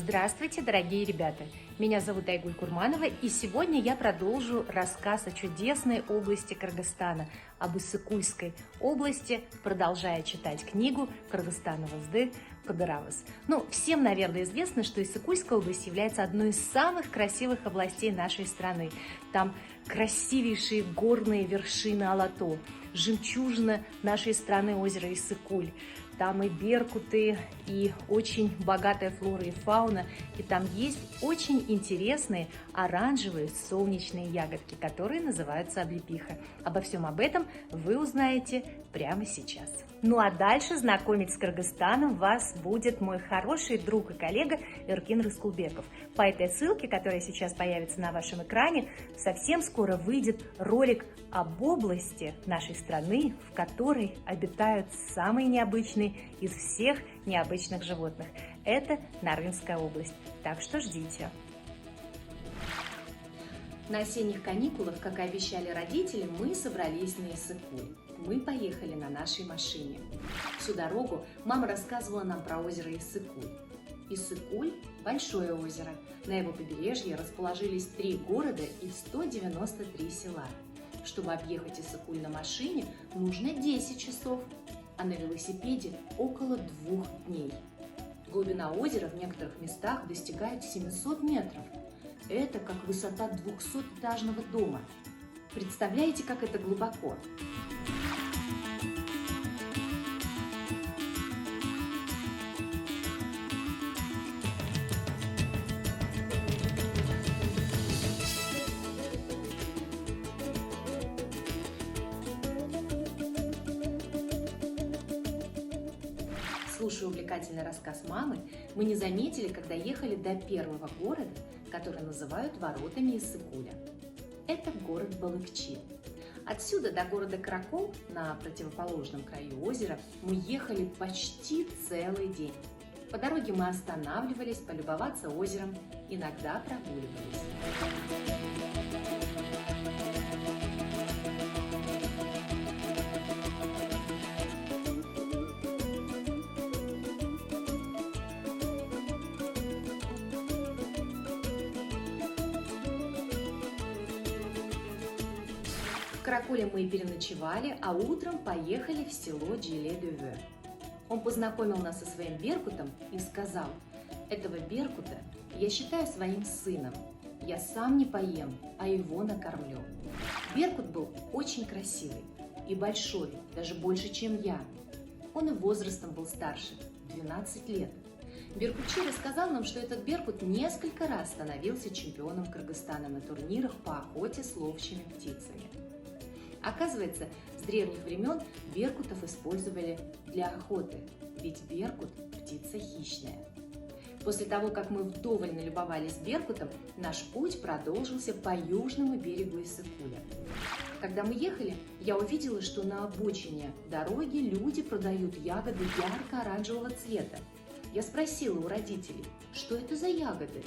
Здравствуйте, дорогие ребята! Меня зовут Айгуль Курманова, и сегодня я продолжу рассказ о чудесной области Кыргызстана, об Иссык-Кульской области, продолжая читать книгу «Кыргызстаныбызды кыдырабыз». Всем, наверное, известно, что Иссык-Кульская область является одной из самых красивых областей нашей страны. Там красивейшие горные вершины Алато, жемчужина нашей страны озеро Иссык-Куль. Там и беркуты, и очень богатая флора и фауна. И там есть очень интересные оранжевые солнечные ягодки, которые называются облепиха. Обо всем об этом вы узнаете прямо сейчас. А дальше знакомить с Кыргызстаном вас будет мой хороший друг и коллега Эркин Рыскулбеков. По этой ссылке, которая сейчас появится на вашем экране, совсем скоро выйдет ролик об области нашей страны, в которой обитают самые необычные из всех необычных животных. Это Нарвинская область. Так что ждите. На осенних каникулах, как и обещали родители, мы собрались на Иссык-Куль. Мы поехали на нашей машине. Всю дорогу мама рассказывала нам про озеро Иссык-Куль. Иссык-Куль – большое озеро. На его побережье расположились 3 города и 193 села. Чтобы объехать Иссык-Куль на машине, нужно 10 часов, а на велосипеде около 2 дней. Глубина озера в некоторых местах достигает 700 метров. Это как высота 200-этажного дома. Представляете, как это глубоко? Слушая увлекательный рассказ мамы, мы не заметили, когда ехали до первого города, который называют воротами Иссык-Куля. Это город Балыкчи. Отсюда до города Каракол, на противоположном краю озера, мы ехали почти целый день. По дороге мы останавливались полюбоваться озером, иногда прогуливались. В Караколе мы переночевали, а утром поехали в село Джиле-Дюве. Он познакомил нас со своим беркутом и сказал: «Этого беркута я считаю своим сыном. Я сам не поем, а его накормлю». Беркут был очень красивый и большой, даже больше, чем я. Он и возрастом был старше, 12 лет. Беркутчи рассказал нам, что этот беркут несколько раз становился чемпионом Кыргызстана на турнирах по охоте с ловчими птицами. Оказывается, с древних времен беркутов использовали для охоты, ведь беркут – птица хищная. После того, как мы вдоволь налюбовались беркутом, наш путь продолжился по южному берегу Иссык-Куля. Когда мы ехали, я увидела, что на обочине дороги люди продают ягоды ярко-оранжевого цвета. Я спросила у родителей, что это за ягоды.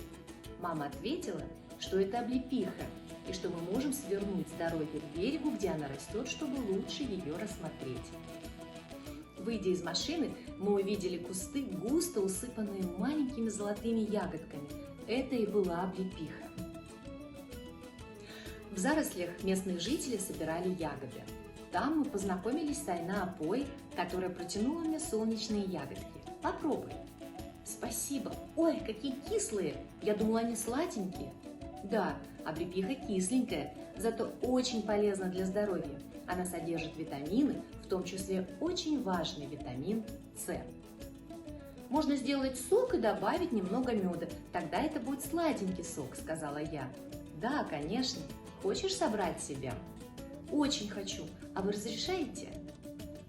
Мама ответила, что это облепиха, и что мы можем свернуть с дороги к берегу, где она растет, чтобы лучше ее рассмотреть. Выйдя из машины, мы увидели кусты, густо усыпанные маленькими золотыми ягодками. Это и была облепиха. В зарослях местные жители собирали ягоды. Там мы познакомились с Айна Апой, которая протянула мне солнечные ягодки. Попробуй. Спасибо. Ой, какие кислые! Я думала, они сладенькие. Да, облепиха кисленькая, зато очень полезна для здоровья. Она содержит витамины, в том числе очень важный витамин С. Можно сделать сок и добавить немного меда, тогда это будет сладенький сок, сказала я. Да, конечно. Хочешь собрать себе? Очень хочу. А вы разрешаете?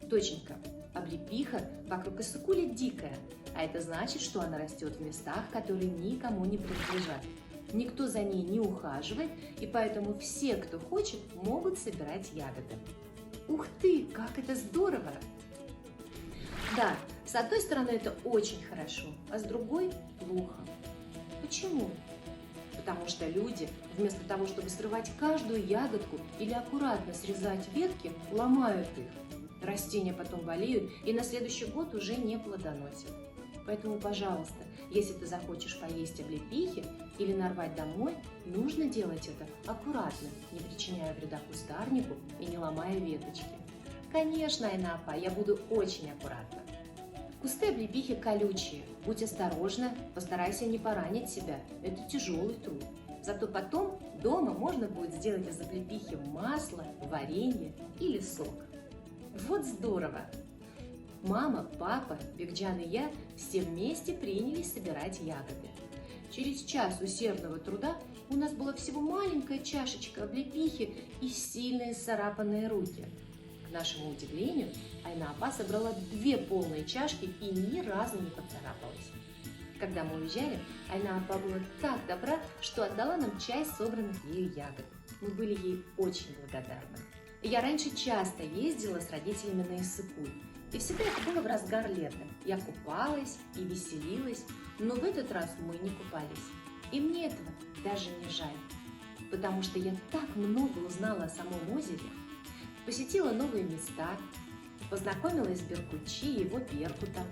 Доченька, облепиха вокруг Иссык-Куля дикая, а это значит, что она растет в местах, которые никому не принадлежат. Никто за ней не ухаживает, и поэтому все, кто хочет, могут собирать ягоды. Ух ты, как это здорово! Да, с одной стороны это очень хорошо, а с другой плохо. Почему? Потому что люди, вместо того, чтобы срывать каждую ягодку или аккуратно срезать ветки, ломают их. Растения потом болеют и на следующий год уже не плодоносят. Поэтому, пожалуйста, если ты захочешь поесть облепихи или нарвать домой, нужно делать это аккуратно, не причиняя вреда кустарнику и не ломая веточки. Конечно, Айна-апа, я буду очень аккуратна. Кусты облепихи колючие, будь осторожна, постарайся не поранить себя, это тяжелый труд. Зато потом дома можно будет сделать из облепихи масло, варенье или сок. Вот здорово! Мама, папа, Бекджан и я все вместе принялись собирать ягоды. Через час усердного труда у нас была всего маленькая чашечка облепихи и сильные исцарапанные руки. К нашему удивлению, Айна-апа собрала 2 полные чашки и ни разу не поцарапалась. Когда мы уезжали, Айна-апа была так добра, что отдала нам часть собранных ею ягод. Мы были ей очень благодарны. Я раньше часто ездила с родителями на Иссык-Куль, и всегда это было в разгар лета. Я купалась и веселилась, но в этот раз мы не купались. И мне этого даже не жаль, потому что я так много узнала о самом озере, посетила новые места, познакомилась с Беркутчи и его беркутом,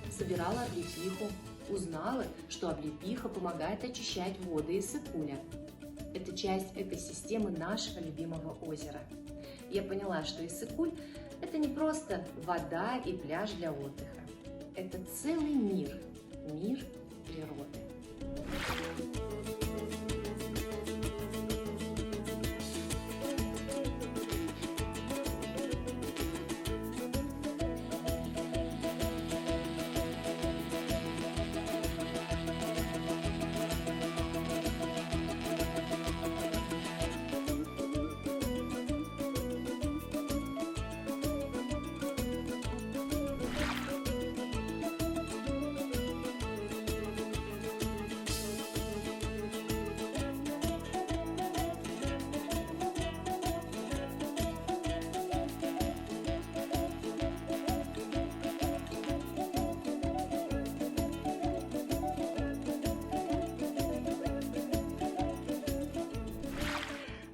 собирала облепиху, узнала, что облепиха помогает очищать воды Иссык-Куля. Это часть экосистемы нашего любимого озера. Я поняла, что Иссык-Куль – это не просто вода и пляж для отдыха. Это целый мир, мир природы.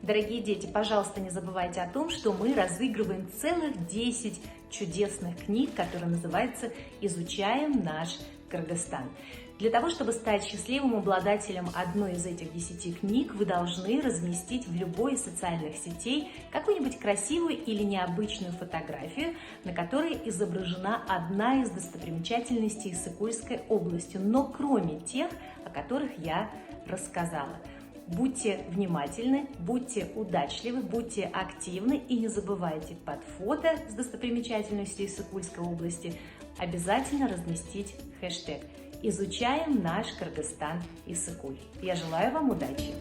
Дорогие дети, пожалуйста, не забывайте о том, что мы разыгрываем целых 10 чудесных книг, которые называются «Изучаем наш Кыргызстан». Для того, чтобы стать счастливым обладателем одной из этих 10 книг, вы должны разместить в любой из социальных сетей какую-нибудь красивую или необычную фотографию, на которой изображена одна из достопримечательностей Иссык-Кульской области, но кроме тех, о которых я рассказала. Будьте внимательны, будьте удачливы, будьте активны и не забывайте под фото с достопримечательностью Иссык-Кульской области обязательно разместить хэштег «Изучаем наш Кыргызстан Иссык-Куль». Я желаю вам удачи!